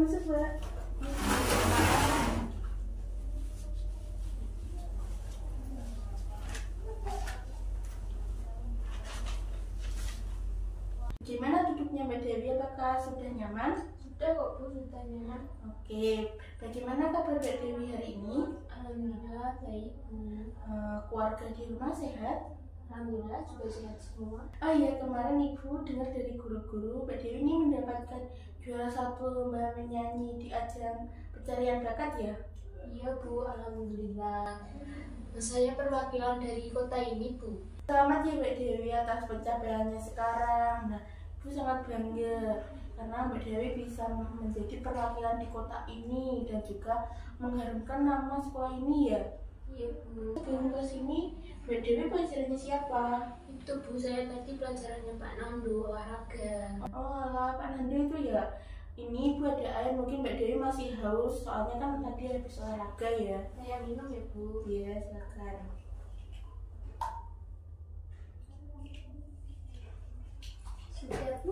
masuk Mbak. Gimana duduknya Mbak Dewi? Apakah sudah nyaman? Sudah kok Bu, sudah nyaman. Oke, bagaimana kabar Mbak Dewi hari ini? Alhamdulillah baik Bu. Keluarga di rumah sehat? Alhamdulillah juga sehat semua. Oh iya, kemarin Ibu dengar dari guru-guru Mbak Dewi ini mendapatkan juara 1 lomba menyanyi di ajang pencarian bakat ya? Iya Bu, alhamdulillah. Saya perwakilan dari kota ini Bu. Selamat ya Mbak Dewi atas pencapaiannya sekarang. Nah, Ibu sangat bangga karena Mbak Dewi bisa menjadi perwakilan di kota ini dan juga mengharumkan nama sekolah ini ya. Iya Bu. Sebelum ke sini, Mbak Dewi pelajarannya siapa? Itu Bu, saya tadi pelajarannya Pak Nando, olahraga. Oh alah, Pak Nando itu ya. Ini Ibu ada air, mungkin Mbak Dewi masih haus, soalnya kan tadi habis olahraga ya. Saya minum ya Bu. Iya, silakan. Sudah Bu.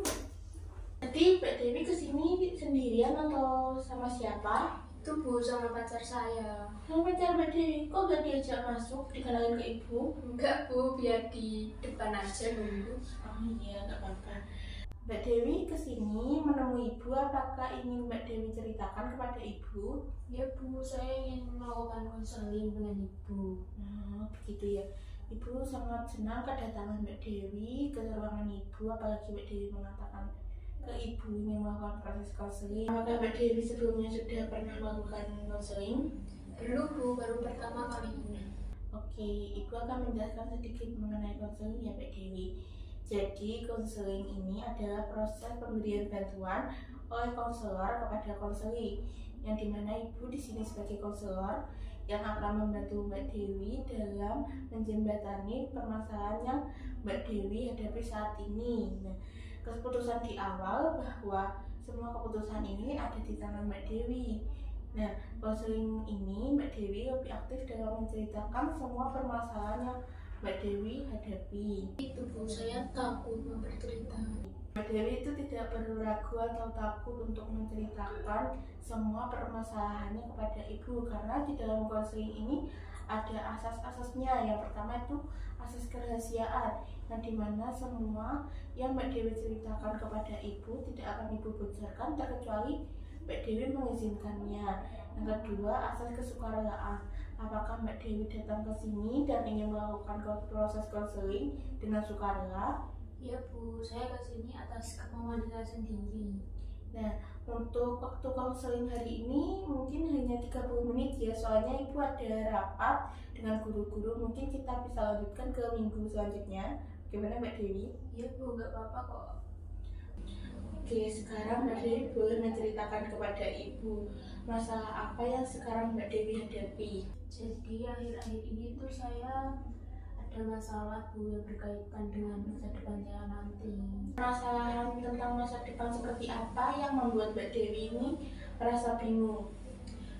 Tadi Mbak Dewi kesini sendirian atau sama siapa? Itu Bu, sama pacar saya. Sama pacar Mbak Dewi, kok gak diajak masuk, dikenalin ke Ibu? Enggak Bu, biar di depan aja dulu. Oh iya, gak apa-apa. Mbak Dewi kesini menemui Ibu, apakah ingin Mbak Dewi ceritakan kepada Ibu? Ya Bu, saya ingin melakukan konseling dengan Ibu. Begitu ya. Ibu sangat senang kedatangan Mbak Dewi ke ruangan Ibu, apalagi Mbak Dewi mengatakan ke Ibu ingin melakukan proses konseling. Apakah Mbak Dewi sebelumnya sudah pernah melakukan konseling? Belum Bu, baru pertama kali ini. Oke, Ibu akan menjelaskan sedikit mengenai konseling ya Mbak Dewi. Jadi konseling ini adalah proses pemberian bantuan oleh konselor kepada konseli, yang dimana Ibu di sini sebagai konselor yang akan membantu Mbak Dewi dalam menjembatani permasalahan yang Mbak Dewi hadapi saat ini. Nah, keputusan di awal bahwa semua keputusan ini ada di tangan Mbak Dewi. Nah, konseling ini Mbak Dewi lebih aktif dalam menceritakan semua permasalahan yang Mbak Dewi hadapi. Itu Bu, saya takut bercerita. Mbak Dewi itu tidak perlu ragu atau takut untuk menceritakan semua permasalahannya kepada Ibu, karena di dalam konseling ini ada asas-asasnya. Yang pertama itu asas kerahasiaan, yang dimana semua yang Mbak Dewi ceritakan kepada Ibu tidak akan Ibu bocorkan terkecuali Mbak Dewi mengizinkannya. Yang kedua, asas kesukarela. Apakah Mbak Dewi datang ke sini dan ingin melakukan proses konseling dengan sukarela? Ya Bu, saya kesini atas kemauan saya sendiri. Nah, untuk waktu konseling hari ini mungkin hanya 30 menit ya, soalnya Ibu ada rapat dengan guru-guru. Mungkin kita bisa lanjutkan ke minggu selanjutnya. Bagaimana Mbak Dewi? Ya Bu, nggak apa-apa kok. Oke, sekarang Mbak Dewi boleh menceritakan kepada Ibu masalah apa yang sekarang Mbak Dewi hadapi. Jadi akhir-akhir ini tuh saya ada masalah Bu yang berkaitan dengan masa depan saya nanti. Permasalahan tentang masa depan seperti apa yang membuat Mbak Dewi ini merasa bingung?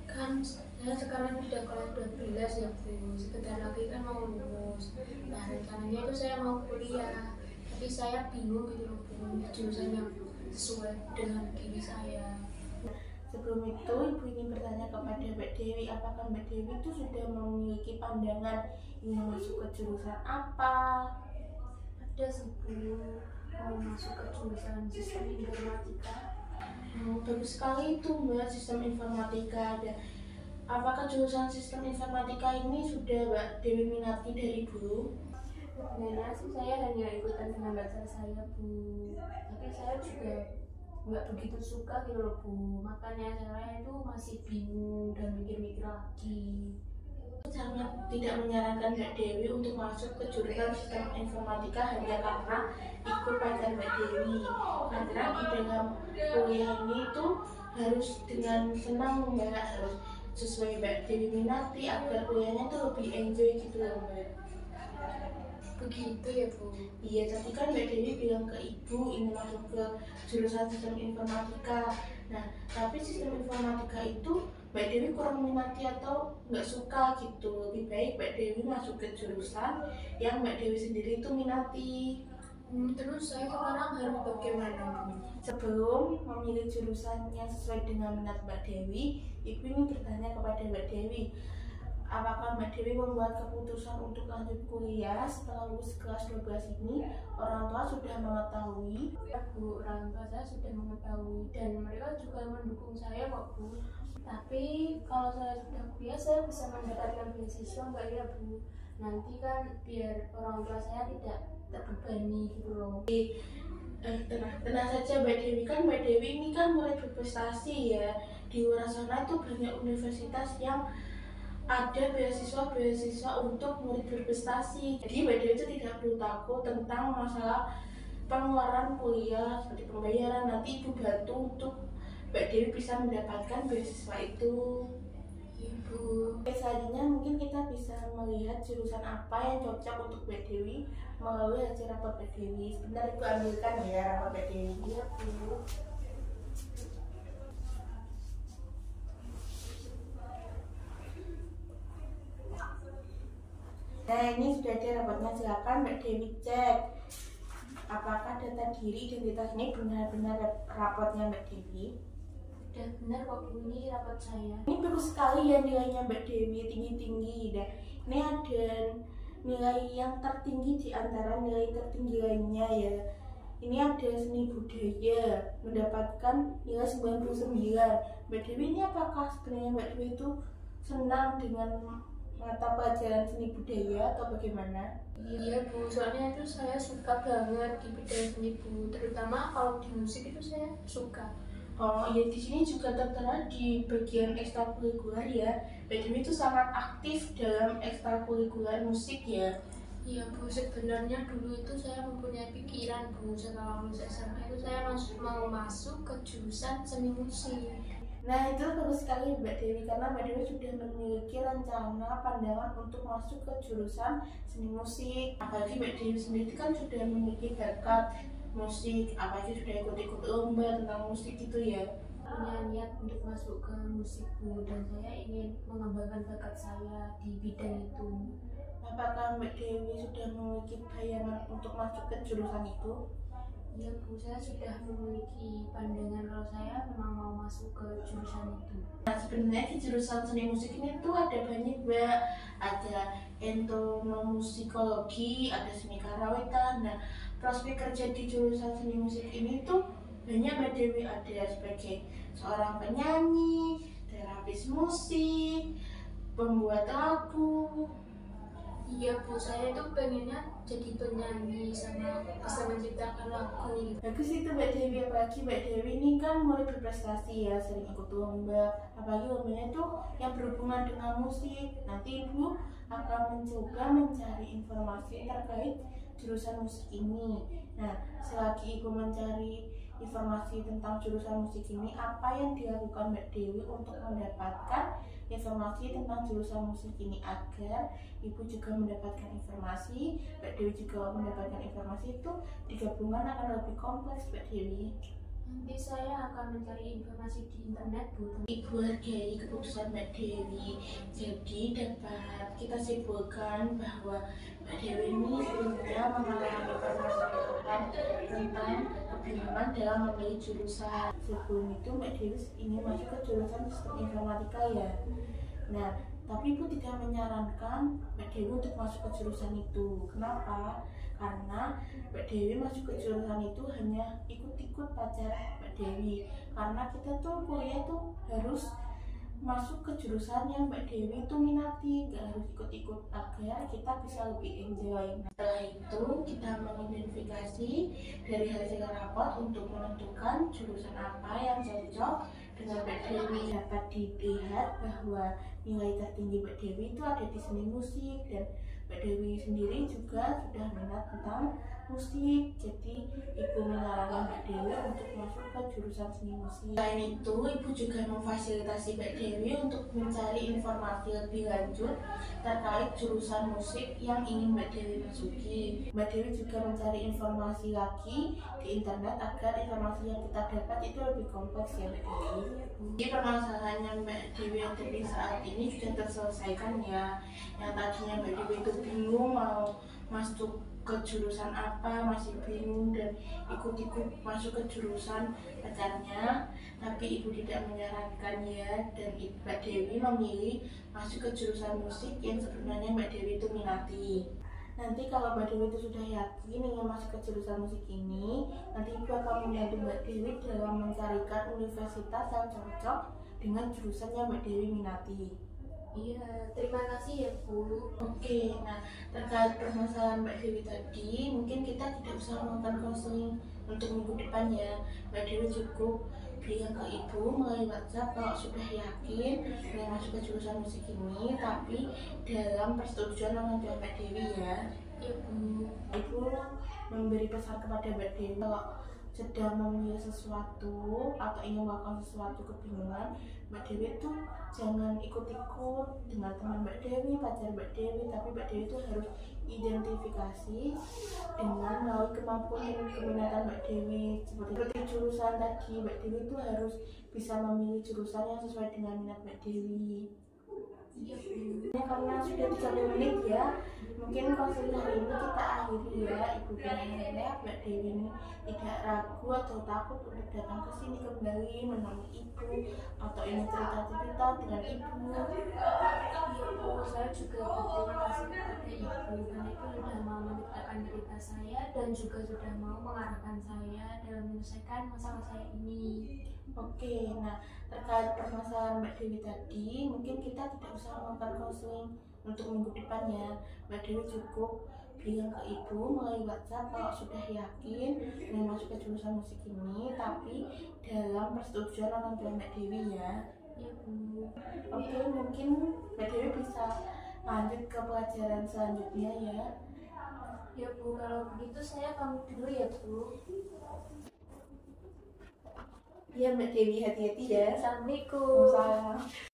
Kan saya sekarang udah kelas 12 ya Bu, sebentar lagi kan mau lulus. Nah rencananya itu saya mau kuliah, tapi saya bingung gitu loh Bu, jurusan yang sesuai dengan diri saya. Sebelum itu, Ibu ingin bertanya kepada Mbak Dewi, apakah Mbak Dewi itu sudah memiliki pandangan ingin masuk ke jurusan apa? Ada sih Bu, mau masuk ke jurusan sistem informatika. Bagus sekali itu Mbak, sistem informatika. Dan apakah jurusan sistem informatika ini sudah Mbak Dewi minati dari dulu? Sebenarnya sih saya hanya ikutan dengan pacar saya Bu, tapi saya juga nggak begitu suka gitu loh Bu, makanya saya itu masih bingung dan mikir-mikir lagi. Sangat tidak menyarankan Mbak Dewi untuk masuk ke jurusan sistem informatika hanya karena ikut pacar Mbak Dewi, karena di dalam kuliah ini itu harus dengan senang Mbak, harus sesuai Mbak Dewi minati agar kuliahnya itu lebih enjoy gitu loh Mbak. Begitu ya Bu? Iya, tadi kan Mbak Dewi bilang ke Ibu ingin masuk ke jurusan sistem informatika. Nah, tapi sistem informatika itu Mbak Dewi kurang minati atau nggak suka gitu. Lebih baik Mbak Dewi masuk ke jurusan yang Mbak Dewi sendiri itu minati. Terus saya sekarang harus bagaimana, Bu? Sebelum memilih jurusan yang sesuai dengan minat Mbak Dewi, Ibu ingin bertanya kepada Mbak Dewi, apakah Mbak Dewi membuat keputusan untuk lanjut kuliah setelah lulus kelas 12 ini? Orang tua sudah mengetahui? Ya, Bu, orang tua saya sudah mengetahui dan mereka juga mendukung saya kok, Bu. Tapi kalau saya sudah kuliah, saya bisa mendapatkan beasiswa nggak ya, Bu? Nanti kan biar orang tua saya tidak terbebani gitu loh. Tenang saja Mbak Dewi, kan Mbak Dewi ini kan murid berprestasi ya. Di luar sana itu banyak universitas yang ada beasiswa untuk murid berprestasi. Jadi Mbak Dewi itu tidak perlu takut tentang masalah pengeluaran kuliah seperti pembayaran. Nanti Ibu bantu untuk Mbak Dewi bisa mendapatkan beasiswa itu. Ibu, Selanjutnya mungkin kita bisa melihat jurusan apa yang cocok untuk Mbak Dewi melalui hasil rapor Mbak Dewi. Sebentar Ibu ambilkan ya rapor Mbak Dewi. iya, Bu. Nah ini sudah ada rapotnya, silakan Mbak Dewi cek apakah data diri identitas ini benar-benar rapotnya Mbak Dewi. Udah benar kok, Bu, ini rapot saya. Ini bagus sekali ya nilainya Mbak Dewi, tinggi-tinggi. Dan ini ada nilai yang tertinggi di antara nilai tertinggi lainnya ya. Ini ada seni budaya mendapatkan nilai 99. Mbak Dewi ini apakah sebenarnya Mbak Dewi itu senang dengan mata pelajaran seni budaya atau bagaimana? Iya, Bu, soalnya itu saya suka banget di bidang seni, Bu. Terutama kalau di musik itu saya suka. Oh iya, di sini juga tertera di bagian ekstrakurikuler ya. Mbak Dewi itu sangat aktif dalam ekstrakurikuler musik ya. Iya, Bu, sebenarnya dulu itu saya mempunyai pikiran, Bu, setelah lulus SMA itu saya mau masuk ke jurusan seni musik. Nah itu bagus sekali Mbak Dewi, karena Mbak Dewi sudah memiliki rencana pandangan untuk masuk ke jurusan seni musik. Apalagi Mbak Dewi sendiri kan sudah memiliki bakat musik, apalagi sudah ikut-ikut lomba tentang musik gitu ya. Punya niat untuk masuk ke musik, Bu, dan saya ingin mengembangkan bakat saya di bidang itu. Apakah Mbak Dewi sudah memiliki bayangan untuk masuk ke jurusan itu? Iya, Bu, saya sudah memiliki pandangan kalau saya memang mau masuk ke jurusan itu. Nah sebenarnya di jurusan seni musik ini tuh ada banyak Mbak, ada etnomusikologi, ada seni karawitan. Nah prospek kerja di jurusan seni musik ini tuh banyak Mbak Dewi, ada sebagai seorang penyanyi, terapis musik, pembuat lagu. Iya, Bu, saya itu pengennya jadi penyanyi sama bisa menciptakan lagu. Bagus itu Mbak Dewi, apalagi Mbak Dewi ini kan murid berprestasi ya, sering ikut lomba, apalagi lombanya tuh yang berhubungan dengan musik. Nanti Ibu akan mencoba mencari informasi terkait jurusan musik ini. Nah, selagi Ibu mencari informasi tentang jurusan musik ini, apa yang dilakukan Mbak Dewi untuk mendapatkan informasi tentang jurusan musik ini agar Ibu juga mendapatkan informasi, Mbak Dewi juga mendapatkan informasi, itu digabungan akan lebih kompleks Mbak Dewi. Nanti saya akan mencari informasi di internet, Bu. Ibu hargai keputusan Mbak Dewi. Jadi dapat kita simpulkan bahwa Mbak Dewi ini sebelumnya mengalami permasalahan tentang kebingungan dalam memilih jurusan. Sebelum itu Mbak Dewi ingin masuk ke jurusan sistem informatika ya. Nah, tapi Ibu tidak menyarankan Mbak Dewi untuk masuk ke jurusan itu. Kenapa? Karena Mbak Dewi masuk ke jurusan itu hanya ikut-ikut pacar Mbak Dewi. Karena kita tuh kuliah tuh harus masuk ke jurusan yang Mbak Dewi itu minati, gak harus ikut-ikut, agar kita bisa lebih enjoy. Setelah itu kita mengidentifikasi dari hasil rapot untuk menentukan jurusan apa yang cocok dengan Mbak Dewi. Dapat dilihat bahwa nilai tertinggi Mbak Dewi itu ada di seni musik, dan Mbak Dewi sendiri juga sudah minat tentang musik. Jadi Ibu menyarankan Mbak Dewi untuk masuk ke jurusan seni musik. Selain itu, Ibu juga memfasilitasi Mbak Dewi untuk mencari informasi lebih lanjut terkait jurusan musik yang ingin Mbak Dewi masuki. Mbak Dewi juga mencari informasi lagi di internet agar informasi yang kita dapat itu lebih kompleks ya Mbak Dewi. Jadi permasalahannya Mbak Dewi yang terjadi saat ini sudah terselesaikan ya. Yang tadinya Mbak Dewi itu bingung mau masuk ke jurusan apa, masih bingung dan ikut-ikut masuk ke jurusan pacarnya, tapi ibu tidak menyarankan ya, dan Mbak Dewi memilih masuk ke jurusan musik yang sebenarnya Mbak Dewi itu minati. Nanti kalau Mbak Dewi itu sudah yakin ingin masuk ke jurusan musik ini, nanti ibu akan membantu Mbak Dewi dalam mencarikan universitas yang cocok dengan jurusan yang Mbak Dewi minati. Iya, terima kasih ya Bu. Oke, nah terkait permasalahan Mbak Dewi tadi, mungkin kita tidak usah melakukan konseling untuk minggu depan ya. Mbak Dewi cukup berikan ke ibu melalui WhatsApp kalau sudah yakin ingin masuk ke jurusan musik ini, tapi dalam persetujuan orang tua Mbak Dewi ya. Iya Bu. Ibu memberi pesan kepada Mbak Dewi kalau sedang memilih sesuatu atau ingin melakukan sesuatu kebingungan, Mbak Dewi itu jangan ikut-ikut dengan teman Mbak Dewi, pacar Mbak Dewi, tapi Mbak Dewi itu harus identifikasi dengan melalui kemampuan dan keminatan Mbak Dewi. Seperti jurusan tadi, Mbak Dewi itu harus bisa memilih jurusan yang sesuai dengan minat Mbak Dewi. Iya Bu. Ya, karena sudah 30 menit ya, mungkin konseling hari ini kita akhiri ya. Ibu berharap Mbak Dewi ini tidak ragu atau takut untuk datang ke sini kembali menemui ibu atau ingin cerita-cerita dengan ibu. Iya Bu, saya juga berterima kasih kepada Ibu karena Ibu sudah mau menceritakan cerita saya dan juga sudah mau mengarahkan saya dalam menyelesaikan masalah saya ini. Oke, nah terkait permasalahan Mbak Dewi tadi, mungkin kita tidak usah melakukan konseling untuk minggu depan ya. Mbak Dewi cukup bilang ke ibu melalui WhatsApp kalau sudah yakin ingin masuk ke jurusan musik ini, tapi dalam persetujuan orang tua Mbak Dewi ya. Iya Bu. Oke, mungkin Mbak Dewi bisa lanjut ke pelajaran selanjutnya ya. Ya Bu, kalau begitu saya pamit dulu ya Bu. Iya Mbak Dewi, hati-hati ya. Assalamualaikum. Salam.